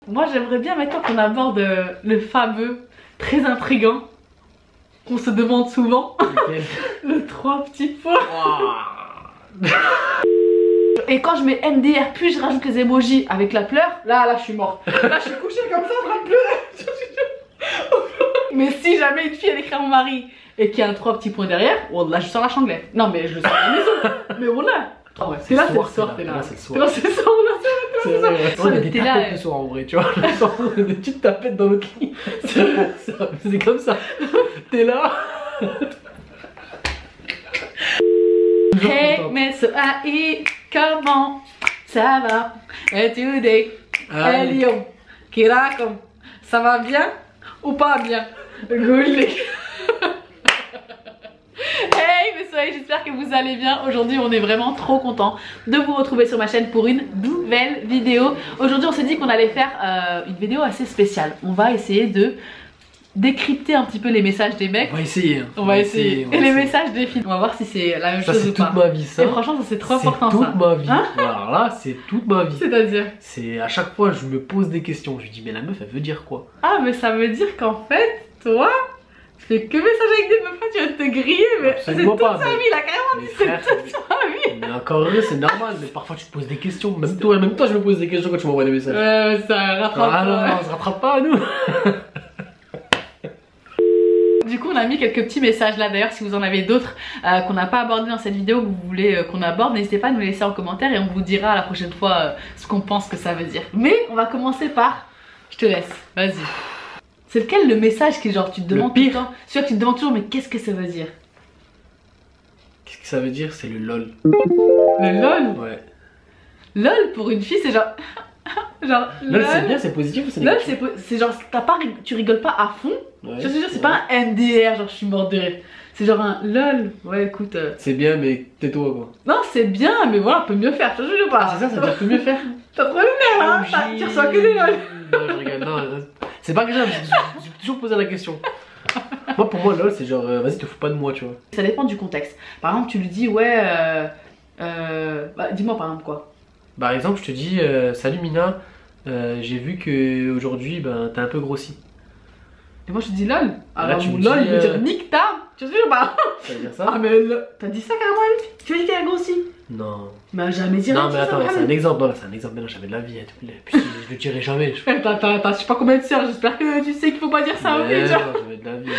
Moi j'aimerais bien maintenant qu'on aborde le fameux, très intriguant, qu'on se demande souvent, le 3 petits pois. Wow. Et quand je mets MDR puis je rajoute les emojis avec la pleure, là je suis morte. Là je suis couchée comme ça en train de pleurer. Mais si jamais une fille elle écrit à mon mari et qu'il y a un 3 petits points derrière, oh là je sors la chandelette. Non mais je le sors à la maison. Mais oh là. C'est là, c'est le soir, t'es là. C'est le soir. Là, c'est le soir, C'est vrai. On a des tapettes le soir en vrai, tu vois. Le soir, on a des petites tapettes dans notre lit. C'est comme ça. T'es là. Hey, mais so comment ça va? Et today, Lyon, qui raconte? Ça va bien ou pas bien? Good. Hey mes soeurs, j'espère que vous allez bien. Aujourd'hui on est vraiment trop content de vous retrouver sur ma chaîne pour une nouvelle vidéo. Aujourd'hui on s'est dit qu'on allait faire une vidéo assez spéciale. On va essayer de décrypter un petit peu les messages des mecs. On va essayer. On va essayer. Et les messages des filles. On va voir si c'est la même chose ou pas. C'est toute ma vie ça. Et franchement ça c'est trop important ça. C'est toute ma vie. Hein? Alors là c'est toute ma vie. C'est-à-dire? C'est à chaque fois je me pose des questions. Je lui dis mais la meuf elle veut dire quoi? Ah mais ça veut dire qu'en fait toi tu fais que message avec des meufs, tu vas te griller, mais c'est toute sa vie, il a carrément dit c'est toute sa vie. Mais encore heureux, c'est normal, mais parfois tu te poses des questions, même toi je me pose des questions quand tu m'envoies des messages. Ouais, ça rattrape pas. Ah non, on se rattrape pas à nous. Du coup on a mis quelques petits messages là, d'ailleurs si vous en avez d'autres qu'on n'a pas abordé dans cette vidéo, que vous voulez qu'on aborde, n'hésitez pas à nous les laisser en commentaire et on vous dira la prochaine fois ce qu'on pense que ça veut dire. Mais on va commencer par, je te laisse, vas-y. C'est lequel le message qui genre tu te demandes tout le temps, celui que tu te demandes toujours mais qu'est-ce que ça veut dire? Qu'est-ce que ça veut dire? C'est le lol. Le lol? Ouais. Lol pour une fille c'est genre... genre lol c'est bien, c'est positif ou c'est négatif? Lol c'est genre tu rigoles pas à fond. Ouais, je te jure c'est pas un MDR genre je suis morte de rire. C'est genre un lol. Ouais écoute. C'est bien mais tais-toi quoi. Non c'est bien mais voilà on peut mieux faire, je te jure pas. Ah c'est ça veut dire peut mieux faire? T'as trop le nerf hein, tu reçois que des lol. Non je rigole, non. C'est pas grave, j'ai toujours posé la question. Moi pour moi lol c'est genre vas-y te fous pas de moi tu vois. Ça dépend du contexte. Par exemple tu lui dis ouais bah, dis-moi par exemple quoi. Par exemple je te dis salut Mina, j'ai vu que aujourd'hui ben t'as un peu grossi. Et moi je te dis lol. Alors tu lol il veut dire nique ta. Tu sais pas. Ça veut dire ça? Ah mais t'as dit ça carrément à elle? Tu veux dire qu'elle a grossi? Non. Mais jamais dire. Non mais attends, c'est un exemple, non c'est un exemple, mais non j'avais de la vie et tout. Puis je le dirai jamais. T'as je sais pas combien de sœurs, j'espère que tu sais qu'il faut pas dire ça au fait. J'avais de la vie.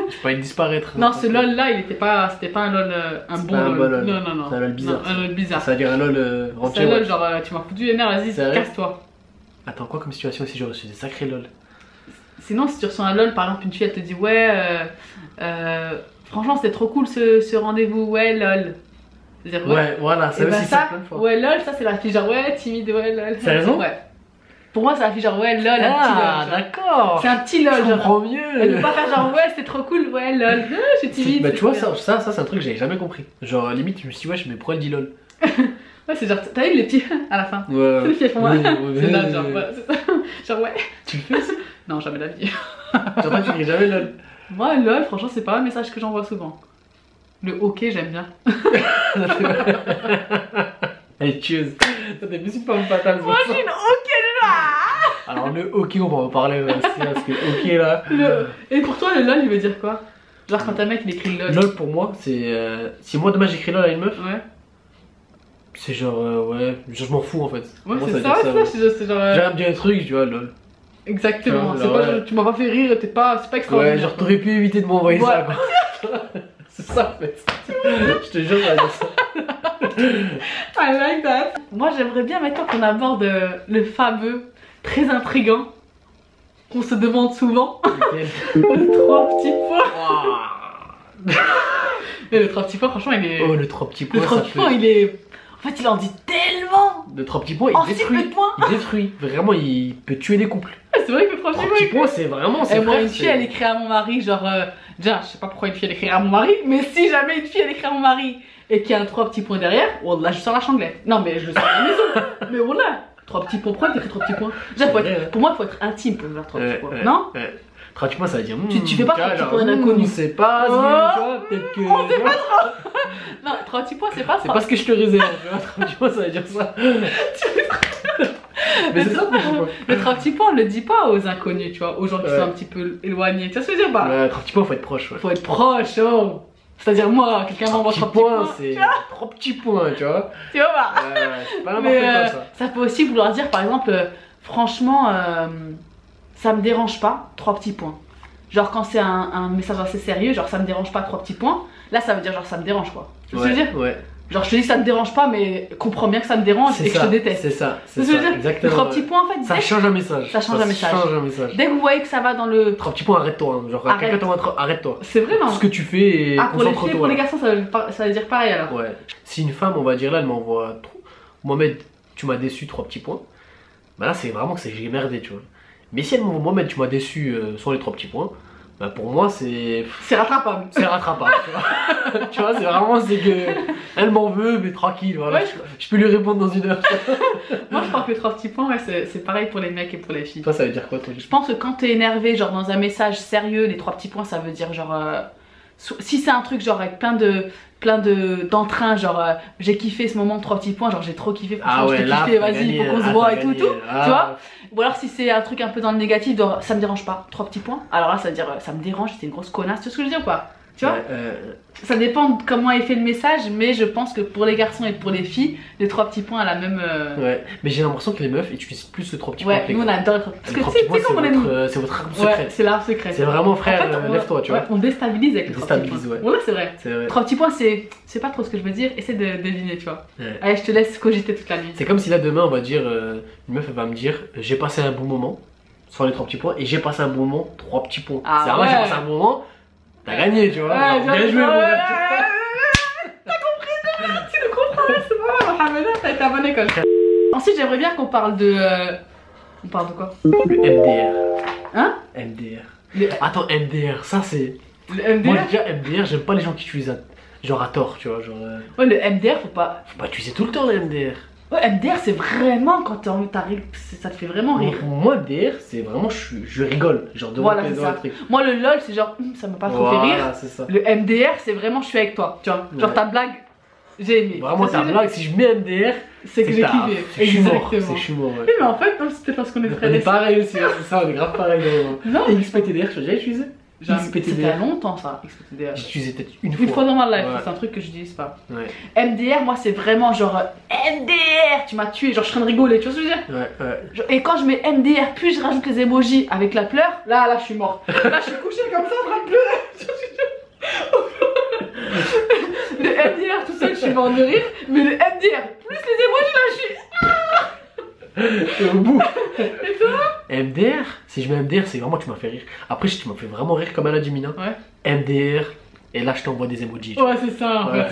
Je peux pas y disparaître. Non ce lol là il était pas, c'était pas un lol, un bon lol. Non. C'est un lol bizarre. Un lol bizarre. Ça veut dire un lol entier. C'est un lol genre tu m'as foutu les nerfs, vas-y casse-toi. Attends quoi comme situation aussi, j'aurais reçu des sacrés lol. Sinon si tu reçois un lol par exemple une fille elle te dit ouais franchement c'était trop cool ce rendez-vous, ouais lol. Ouais voilà, ça aussi ça plein de fois. Ouais lol ça c'est la fille genre ouais timide, ouais lol. C'est raison? Ouais. Pour moi c'est la fille genre ouais lol, un petit lol. Ah d'accord. C'est un petit lol genre. Je comprends mieux. Elle veut pas faire genre ouais c'était trop cool, ouais lol. Je suis timide. Bah tu vois ça c'est un truc que j'avais jamais compris. Genre limite je me suis dit ouais mais pourquoi elle dit lol? Ouais c'est genre, t'as vu les petits à la fin? Ouais. C'est les filles pour moi. C'est lol genre ouais c'est ça. Genre ouais. Tu le fais aussi? Non jamais la vie. Genre toi tu dis jamais lol? Moi lol franchement c'est pas un message que j'envoie souvent. Le ok j'aime bien. Elle est tueuse. Toi t'es plus une femme fatale. Moi je suis une ok là. Alors le ok on va en parler aussi parce que ok là. Et pour toi le lol il veut dire quoi? Genre quand un mec il écrit lol. Lol pour moi c'est si moi demain j'écris lol à une meuf. Ouais. C'est genre ouais, je m'en fous en fait. Ouais c'est ça, c'est genre. J'aime bien un truc, tu vois lol. Exactement, c'est pas genre tu m'as pas fait rire, c'est pas extraordinaire. Ouais genre t'aurais pu éviter de m'envoyer ça quoi. C'est ça en fait. Je te jure ça. I like that. Moi j'aimerais bien maintenant qu'on aborde le fameux, très intriguant, qu'on se demande souvent. Le 3 petits pois. Et le 3 petits pois franchement il est... Oh le 3 petits pois. Le 3 petits pois il est... En fait il en dit tellement. Le 3 petits pois il détruit. Il détruit. Vraiment il peut tuer des couples. C'est vrai que le 3 petits pois c'est vraiment... Et moi une fille elle écrit à mon mari genre... Déjà je sais pas pourquoi une fille elle écrit à mon mari, mais si jamais une fille elle écrit à mon mari et qu'il y a un 3 petits points derrière, oh là je sors la chandelette. Non mais je le sors à la maison. Mais voilà, 3 petits points, pourquoi t'écris 3 petits points? Déjà pour moi il faut être intime pour faire 3 petits points, non? 3 petits points ça veut dire... Tu fais pas 3 petits points d'inconnu. C'est pas ce que tu vois, peut-être que... On sait pas trop. Non 3 petits points c'est pas 3. C'est pas ce que je te réserve, tu vois, 3 petits points ça veut dire ça. Mais c'est ça, pourquoi. Le 3 petits points, on le dit pas aux inconnus, tu vois, aux gens qui sont un petit peu éloignés. Tu vois ce que je veux dire, Ouais, 3 petits points, faut être proche. Ouais. Faut être proche, oh. C'est-à-dire moi, quelqu'un m'envoie 3 petits points. C'est 3 petits points, tu vois. Tu vois pas. C'est pas n'importe quoi ça. Ça peut aussi vouloir dire, par exemple, franchement, ça me dérange pas, 3 petits points. Genre quand c'est un message assez sérieux, genre ça me dérange pas, 3 petits points. Là, ça veut dire genre ça me dérange quoi. Tu vois ce que je veux dire? Ouais. Genre je te dis ça me dérange pas, mais comprends bien que ça me dérange et que je te déteste. C'est ça, c'est ça. Exactement. 3 petits points en fait. Ça change un message. Ça change un message. Dès que vous voyez que ça va dans le. 3 petits points, arrête-toi. Hein. Genre quelqu'un t'envoie arrête-toi. C'est vrai non? Tout ce que tu fais et pour les filles, pour les garçons, ça veut dire pareil alors. Ouais. Si une femme, on va dire là, elle m'envoie Mohamed, tu m'as déçu, 3 petits points. Bah là c'est vraiment que j'ai merdé, tu vois. Mais si elle m'envoie Mohamed, tu m'as déçu sur les 3 petits points. Bah pour moi c'est rattrapable. C'est rattrapable, tu vois. Tu vois, c'est vraiment que elle m'en veut mais tranquille, voilà. Ouais, je peux lui répondre dans 1 heure. Moi je crois que les 3 petits points ouais, c'est pareil pour les mecs et pour les filles. Toi ça veut dire quoi toi? Je pense que quand t'es énervé genre dans un message sérieux, les 3 petits points ça veut dire genre si c'est un truc genre avec plein d'entrain, genre j'ai kiffé ce moment de 3 petits points, genre j'ai trop kiffé, franchement je t'ai kiffé, vas-y il faut qu'on se voit et tout, tu vois. Ou alors si c'est un truc un peu dans le négatif, genre ça me dérange pas, 3 petits points, alors là ça veut dire ça me dérange, c'était une grosse connasse, tu vois ce que je veux dire ou pas? Tu vois, ça dépend de comment est fait le message, mais je pense que pour les garçons et pour les filles, les 3 petits points à la même. Ouais, mais j'ai l'impression que les meufs utilisent plus le 3 petits points. Ouais, nous on adore les 3 petits points. Parce que tu sais comment on est. C'est votre arme secrète. Ouais, c'est l'arme secrète. C'est vraiment frère, en fait, lève-toi, tu vois. On déstabilise avec les 3 petits points. Ouais, voilà, c'est vrai. 3 petits points, c'est pas trop ce que je veux dire, essaie de deviner, tu vois. Allez, je te laisse cogiter toute la nuit. C'est comme si là demain, on va dire, une meuf elle va me dire, j'ai passé un bon moment sur les 3 petits points et j'ai passé un bon moment, 3 petits points. C'est vraiment j'ai passé un bon moment. T'as gagné, tu vois. Bien joué, mon gars. T'as compris, tu le comprends, c'est bon, Mohamed, t'as été à bonne école. Ensuite, j'aimerais bien qu'on parle de. On parle de quoi? Le MDR. Hein? MDR. Attends, MDR, ça c'est. Le MDR? Moi, déjà, MDR, j'aime pas les gens qui utilisent genre à tort, tu vois. Genre, ouais, le MDR, faut pas utiliser tout le temps le MDR. Ouais, MDR, c'est vraiment quand t'arrives, ça te fait vraiment rire. Moi, MDR, c'est vraiment je rigole. Genre devant voilà, ça. Moi, le LOL, c'est genre ça m'a pas trop fait rire. Ça. Le MDR, c'est vraiment je suis avec toi. Tu vois, genre ta blague, j'ai aimé. Vraiment, ta blague, si je mets MDR, c'est que j'ai kiffé. C'est que je suis mort. Oui, mais en fait, non, c'était parce qu'on est très. On est pareil aussi, c'est ça, on est grave pareil. Non, XPTDR, tu as déjà utilisé? C'était il y a longtemps ça, XPTDR. J'ai utilisé peut-être une fois. Une fois dans ma life, c'est un truc que je n'utilise pas. MDR, moi c'est vraiment genre MDR, tu m'as tué, genre je suis en train de rigoler, tu vois ce que je veux dire? Genre, et quand je mets MDR, puis je rajoute les emojis avec la pleure, là je suis morte. Là je suis couchée comme ça en train de pleurer. Le MDR tout seul, je suis mort de rire, mais le MDR plus les emojis là, je suis. Et au bout. Et toi? MDR, si je mets MDR, c'est vraiment tu m'as fait rire. Après, tu m'as fait vraiment rire comme elle a dit Mina. MDR, et là je t'envoie des emojis. Ouais, c'est ça, en fait,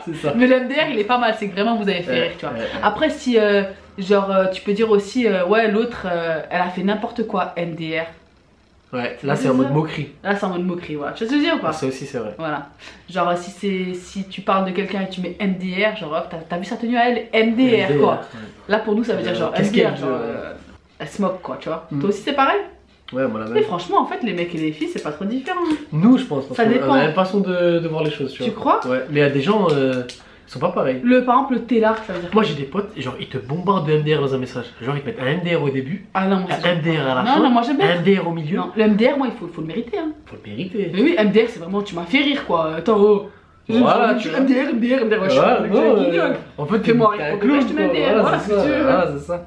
c'est ça. Mais le MDR il est pas mal, c'est que vraiment vous avez fait rire, tu vois. Après, si genre tu peux dire aussi, ouais, l'autre elle a fait n'importe quoi, MDR. Ouais, là c'est en mode moquerie. Là c'est en mode moquerie, voilà. Tu vois ce que je veux dire ou pas? Ça aussi c'est vrai. Voilà. Genre si tu parles de quelqu'un et tu mets MDR, genre t'as vu sa tenue à elle, MDR quoi. Là pour nous ça veut dire genre MDR, genre elle se moque quoi, tu vois. Toi aussi c'est pareil? Ouais, moi la même. Mais franchement en fait les mecs et les filles c'est pas trop différent. Nous je pense, ça dépend. On a la même façon de voir les choses, tu vois. Tu crois? Ouais, mais il y a des gens ils sont pas pareils. Par exemple le Tela, ça veut dire. Moi j'ai des potes, genre ils te bombardent de MDR dans un message. Genre ils te mettent un MDR au début, un MDR à la fin, non, moi j'aime bien. Un MDR au milieu. Non, le MDR moi il faut le mériter hein. Faut le mériter. Mais oui, MDR c'est vraiment tu m'as fait rire quoi. Attends oh. Voilà, tu MDR, ouais, je suis en fait fais-moi rire pour je te mets MDR, voilà c'est ça.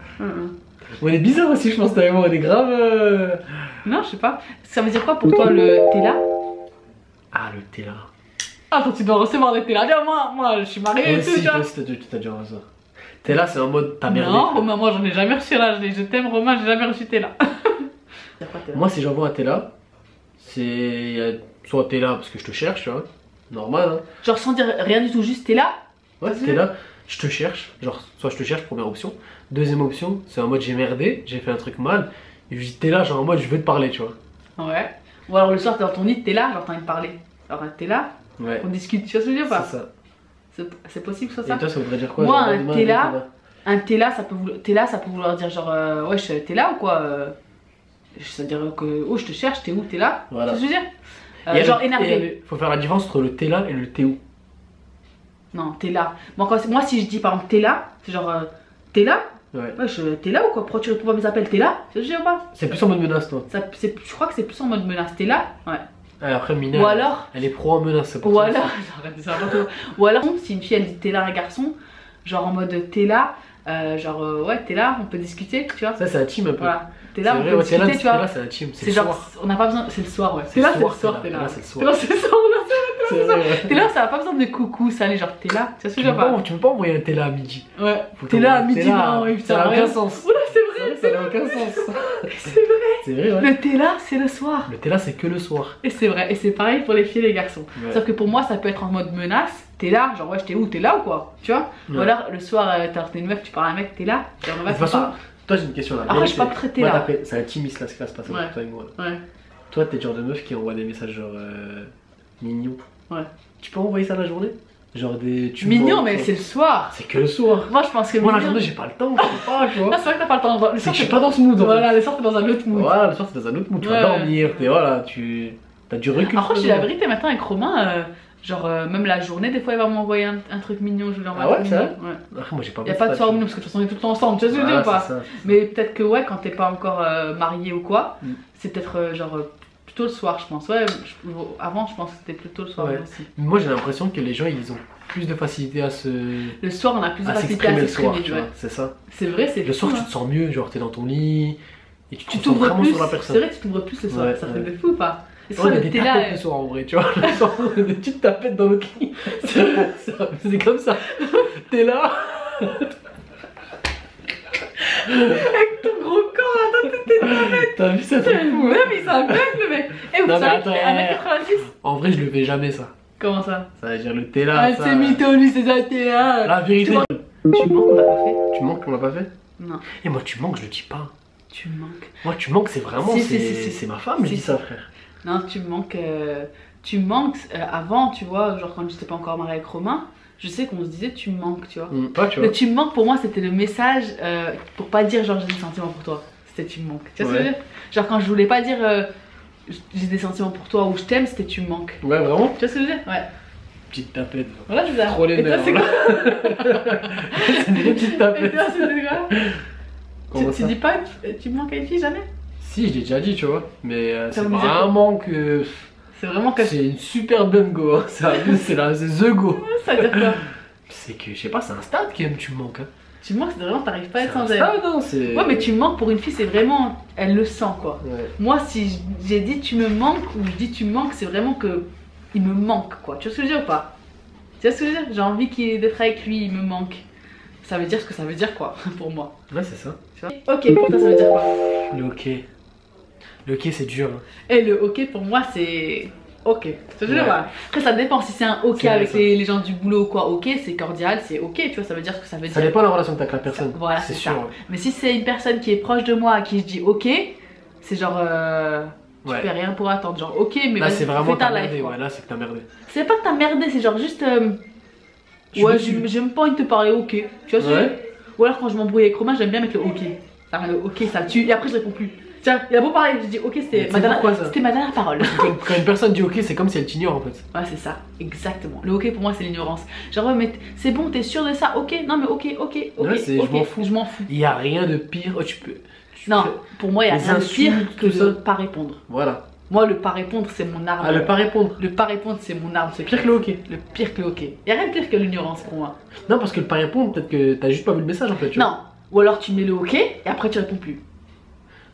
On est bizarre aussi je pense t'avais moi, on est grave. Non je sais pas. Ça veut dire quoi pour toi le Tela? Ah le Tela. Attends, tu dois recevoir des Tela. Moi, je suis mariée et tout, tu vois. T'as déjà reçu ça. Tela, c'est en mode t'as merdé. Non, Romain, moi j'en ai jamais reçu là. Je t'aime, Romain, j'ai jamais reçu Tela. Moi, si j'envoie un Tela, c'est soit Tela parce que je te cherche, tu vois. Normal, hein. Genre sans dire rien du tout, juste Tela. Ouais, Tela, je te cherche. Genre, soit je te cherche, première option. Deuxième option, c'est en mode j'ai merdé, j'ai fait un truc mal. Et je dis Tela, genre en mode je veux te parler, tu vois. Ouais. Ou alors le soir, t'es dans ton lit, t'es là, genre t'as envie de parler. Alors t'es là. Ouais. On discute, tu vois ce que je veux dire pas? C'est ça. C'est possible ça? Et toi ça voudrait dire quoi? Moi un Tela ça peut vouloir dire genre ouais t'es là ou quoi? C'est-à-dire que oh je te cherche, t'es où? T'es là? Voilà. Tu vois ce que je veux dire? Genre énervé. Faut faire la différence entre le t'es là et le t'es où? Non, t'es là. Moi si je dis par exemple t'es là, c'est genre t'es là? Ouais. T'es là ou quoi? Pourquoi tu réponds pas à mes appels? T'es là? Je te dis ou pas? C'est plus en mode menace, toi. Je crois que c'est plus en mode menace. T'es là? Ouais. Après, Mina, Ou alors, elle est pro en menace, c'est pour ou ça. alors, ou alors, si une fille elle dit t'es là un garçon, genre en mode t'es là, ouais t'es là, on peut discuter, tu vois. Ça, c'est la team un peu. Voilà, t'es là, on vrai, peut ouais, discuter, tu vois. Là, c'est la team. C'est genre, on n'a pas besoin, c'est le soir, ouais. C'est T'es là, le c'est le soir, soir, t'es là. c'est le T'es soir. là, c'est le soir, C'est vrai. t'es là, ça n'a pas besoin de coucou, salut, genre t'es là, tu vois ce que je veux dire? Tu peux pas envoyer un t'es là à midi. Ouais, Faut t'es là à t'envoyer, midi, t'es là. non, oui, Ça n'a aucun sens. Oula, c'est vrai, Ça n'a aucun sens. c'est vrai. C'est vrai, ouais. Le t'es là, c'est le soir. Le t'es là, c'est que le soir. Et c'est vrai, et c'est pareil pour les filles et les garçons. Ouais. Sauf que pour moi, ça peut être en mode menace. T'es là, genre ouais, j'étais où? T'es là ou quoi? Tu vois? Ouais. Ou alors le soir, t'es une meuf, tu parles à un mec, t'es là. Genre, De toute façon, toi, j'ai une question là. Après, je suis pas traité là. C'est un timiste là, ce qui va se passer Ouais. entre toi et moi. Ouais. Toi, t'es le genre de meuf qui envoie des messages genre mignons. Ouais. Tu peux envoyer ça la journée? Genre des. Mignon, mais c'est le soir. C'est que le soir. Moi, je pense que Moi, la mignon. journée, j'ai pas le temps, je peux pas, tu Ah, vois. c'est vrai que t'as pas le temps. Le C'est soir, que je suis pas dans ce mood. en Voilà, le soir, t'es dans un autre fait. mood. Voilà, le soir, t'es dans un autre mood. Tu vas Ouais. dormir, t'es voilà, t'as du recul. Après, je dis la vérité maintenant avec Romain, même la journée, des fois, il va m'envoyer un truc mignon. Je lui envoie Ah ouais, un truc c'est mignon. vrai? Ouais. Après, moi, j'ai pas Y a pas de soir mignon parce que de toute façon, on est tout le temps ensemble. Tu vois ce que je veux dire ou pas? Mais peut-être que ouais, quand t'es pas encore marié ou quoi, Mm. c'est peut-être plutôt le soir, je pense. Ouais, avant, je pense que c'était plutôt le soir Ouais. aussi. Moi, j'ai l'impression que les gens, ils ont plus de facilité à se. Le soir, on a plus de à facilité à s'exprimer le soir, s'exprimer. tu Ouais. vois. C'est ça. C'est vrai, c'est Le soir, fou, tu te sens mieux, genre, t'es dans ton lit. Et tu te tu concentres t'ouvres vraiment plus. sur la C'est personne. vrai, tu t'ouvres plus le soir. Ouais, Ça ouais. fait de fou ou pas? Et On a le des thé là, tapettes le soir en vrai, tu vois. Le soir, on a des petites tapettes dans notre lit. C'est comme ça. T'es là. avec ton gros corps, attends, T'as vu ça, c'est fou, hein. même il s'en bug le mec. Eh, vous Non, mais savez attends, qu'il fait 1m86? En vrai, je le fais jamais ça. Comment ça? Ça veut dire le thé là. Ah, ça... c'est mytho, lui, c'est ça, t'es là. La vérité. Tu manques, on l'a pas fait? Tu manques, on l'a pas fait? Non, Et moi, tu manques, je le dis pas. tu manques. Moi, tu manques, c'est vraiment. Si, c'est si. c'est ma femme, je Si, dis si. ça, frère. Non, tu manques. Tu manques avant, tu vois, genre quand j'étais pas encore mariée avec Romain, je sais qu'on se disait tu me manques, tu vois. Toi, tu Le vois. tu me manques pour moi, c'était le message pour pas dire genre j'ai des sentiments pour toi. C'était tu me manques. Tu vois ce que je veux dire? Genre quand je voulais pas dire j'ai des sentiments pour toi ou je t'aime, c'était tu me manques. Ouais, vraiment. Tu vois ce que je veux dire? Ouais. Petite tapette. Voilà, c'est ça. Trop les Et toi, nerfs, c'est là. quoi? C'est des petites Et tapettes. toi, c'était quoi? Comment Tu ça? dis pas tu me manques à une fille jamais? Si, je l'ai déjà dit, tu vois. Mais c'est me disait vraiment que. C'est vraiment que. C'est une super bonne go. Hein. C'est the go. Ça veut dire quoi? C'est que, je sais pas, c'est un stade qui aime, tu me manques. Hein. Tu me manques, c'est vraiment, t'arrives pas à être C'est un sans elle. stade, hein, c'est. Ouais, mais tu me manques pour une fille, c'est vraiment. Elle le sent quoi. Ouais. Moi, si j'ai dit tu me manques ou je dis tu me manques, c'est vraiment que. Il me manque quoi. Tu vois ce que je veux dire ou pas? Tu vois ce que je veux dire? J'ai envie d'être avec lui, il me manque. Ça veut dire ce que ça veut dire quoi, pour moi. Ouais, c'est ça. Tu vois? Ok, pour toi, ça veut dire quoi? Le hockey. Le hockey, c'est dur. Hein. Et le ok pour moi, c'est. Ok. Tu vois ce que je veux dire? Ouais. Après, ça dépend si c'est un ok C'est vrai, avec ça. les gens du boulot ou quoi. Ok, c'est cordial, c'est ok, tu vois, ça veut dire ce que ça veut Ça dire. dépend de la relation que t'as avec la personne. Voilà, c'est c'est sûr. ça. Ouais. Mais si c'est une personne qui est proche de moi à qui je dis ok, c'est genre. Tu Ouais. fais rien pour attendre. Genre ok, mais Là, vas-y, c'est vraiment fais ta t'as life. merdé. quoi. Ouais, là, c'est que t'as merdé. C'est pas que t'as merdé, c'est genre juste. Je suis Ouais, déçu. j'aime pas envie de te parler ok. Tu vois ce que je veux Ouais. dire? Ou alors quand je m'embrouille avec Romain, j'aime bien mettre le ok. Ça, le ok, ça tue. Et après, je réponds plus. Tiens, il a beau parler, je dis ok, Mais c'était c'est ma, dernière- pourquoi, ça c'était ma dernière parole. Quand une personne dit ok, c'est comme si elle t'ignore en fait. Ouais, c'est ça, exactement. Le ok pour moi, c'est l'ignorance. Genre, ouais, mais c'est bon, t'es sûr de ça? Ok, non, mais ok. Ouais, c'est- ok, je m'en fous. Je m'en fous. Il y a rien de pire. Oh, tu Non, peux- pour moi, il y a Les rien de pire insultes, que tout de ça. pas répondre. Voilà. Moi, le pas répondre, c'est mon arme. Ah, le pas répondre. Le pas répondre, c'est mon arme. C'est Pire que le hockey. le pire que le ok. Y a rien de pire que l'ignorance pour moi. Non, parce que le pas répondre, peut-être que t'as juste pas vu le message en fait. Tu vois. Non, ou alors tu mets le ok et après tu réponds plus.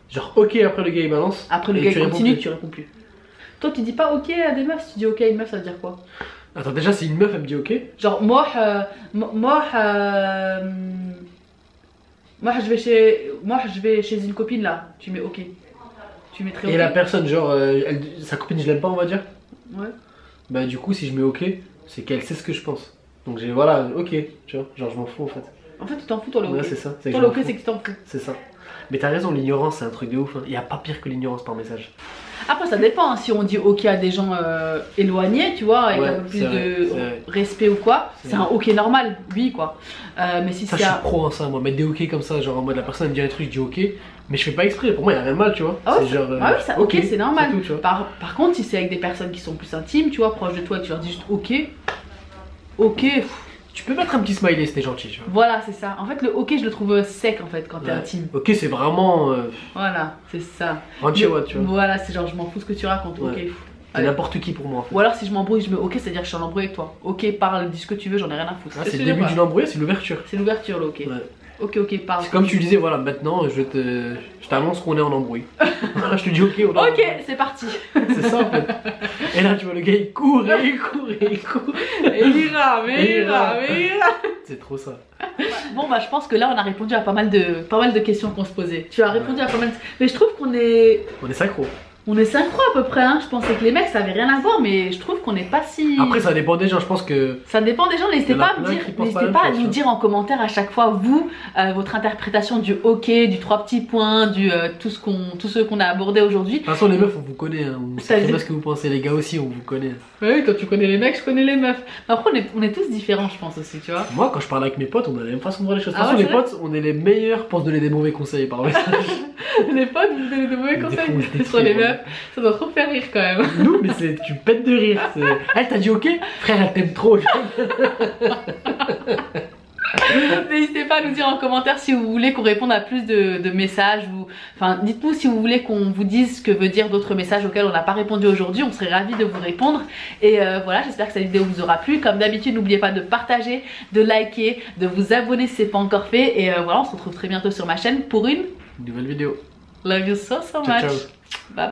Genre ok, après le gars il balance. Après le et gars tu il réponds continue, plus. tu réponds plus. Toi, tu dis pas ok à des meufs, si tu dis ok à une meuf, ça veut dire quoi? Attends, déjà, si une meuf elle me dit ok. Genre, moi, je vais chez une copine là, tu mets ok. Tu mettrais ok. Et la personne, genre, sa copine, je l'aime pas, on va dire. Ouais. Bah, du coup, si je mets ok, c'est qu'elle sait ce que je pense. Donc, j'ai voilà, ok, tu vois. Genre, je m'en fous en fait. En fait, tu t'en fous, toi le ok. Ouais, c'est ça. C'est que Toi je le m'en ok, fous. c'est que tu t'en fous. C'est ça. Mais t'as raison, l'ignorance, c'est un truc de ouf. Hein. Y a pas pire que l'ignorance par message. Après, ça dépend. Hein. Si on dit ok à des gens éloignés, tu vois, avec Ouais, un peu plus c'est vrai, de c'est vrai. respect ou quoi, C'est c'est un vrai. ok normal, oui quoi. Mais si Ça, c'est je suis un. pro en ça, moi. Mettre des ok comme ça, genre en mode la personne elle me dit un truc, je dis ok. Mais je fais pas exprès. Pour moi, y a rien de mal, tu vois. Ah ouais, c'est genre. ah oui, ça, ok, c'est normal. tout, tu vois. Par contre, si c'est avec des personnes qui sont plus intimes, tu vois, proches de toi, tu leur dis juste ok, ok, pff, Tu peux mettre un petit smiley si t'es gentil, tu vois. Voilà, c'est ça. En fait, le ok, je le trouve sec en fait quand t'es intime. Ok, c'est vraiment. Voilà, c'est ça. Tu vois. Voilà, c'est genre, je m'en fous ce que tu racontes. Ok. C'est n'importe qui pour moi en fait. Ou alors si je m'embrouille, je mets ok, c'est-à-dire que je suis en embrouille avec toi. Ok, parle, dis ce que tu veux, j'en ai rien à foutre. C'est le début d'une embrouille, c'est l'ouverture. C'est l'ouverture, le ok. Ok, parle. C'est comme tu disais, voilà, maintenant je t'annonce qu'on est en embrouille. Voilà, je te dis ok, on est en ok, c'est parti. C'est ça en fait. Et là, tu vois, le gars il court. Et il ira. C'est trop ça. Bon, bah, je pense que là, on a répondu à pas mal de questions qu'on se posait. Tu as répondu à pas mal de... Mais je trouve qu'on est. On est synchro. On est synchro à peu près, hein. Je pensais que les mecs ça avait rien à voir, mais je trouve qu'on n'est pas si. Après, ça dépend des gens, je pense que. Ça dépend des gens, n'hésitez pas à nous dire en commentaire à chaque fois, vous, votre interprétation du ok, du 3 petits points, du tous ceux qu'on a abordé aujourd'hui. De toute façon, les meufs, on vous connaît, hein. On sait pas ce que vous pensez, les gars aussi, on vous connaît. Oui, toi tu connais les mecs, je connais les meufs. Après, on est tous différents, je pense aussi, tu vois. Moi, quand je parle avec mes potes, on a la même façon de voir les choses. De toute façon, les potes, on est les meilleurs pour se donner des mauvais conseils par message. Les potes, vous donnez des mauvais conseils sur les meufs, ça doit trop faire rire quand même. Nous, mais tu pètes de rire. Elle t'a dit ok? Frère, elle t'aime trop. N'hésitez pas à nous dire en commentaire si vous voulez qu'on réponde à plus de messages ou... Enfin, dites-nous si vous voulez qu'on vous dise ce que veut dire d'autres messages auxquels on n'a pas répondu aujourd'hui. On serait ravis de vous répondre. Et voilà, j'espère que cette vidéo vous aura plu. Comme d'habitude, n'oubliez pas de partager, de liker, de vous abonner si ce n'est pas encore fait. Et voilà, on se retrouve très bientôt sur ma chaîne pour une nouvelle vidéo. Love you so much. Ciao. Bye bye.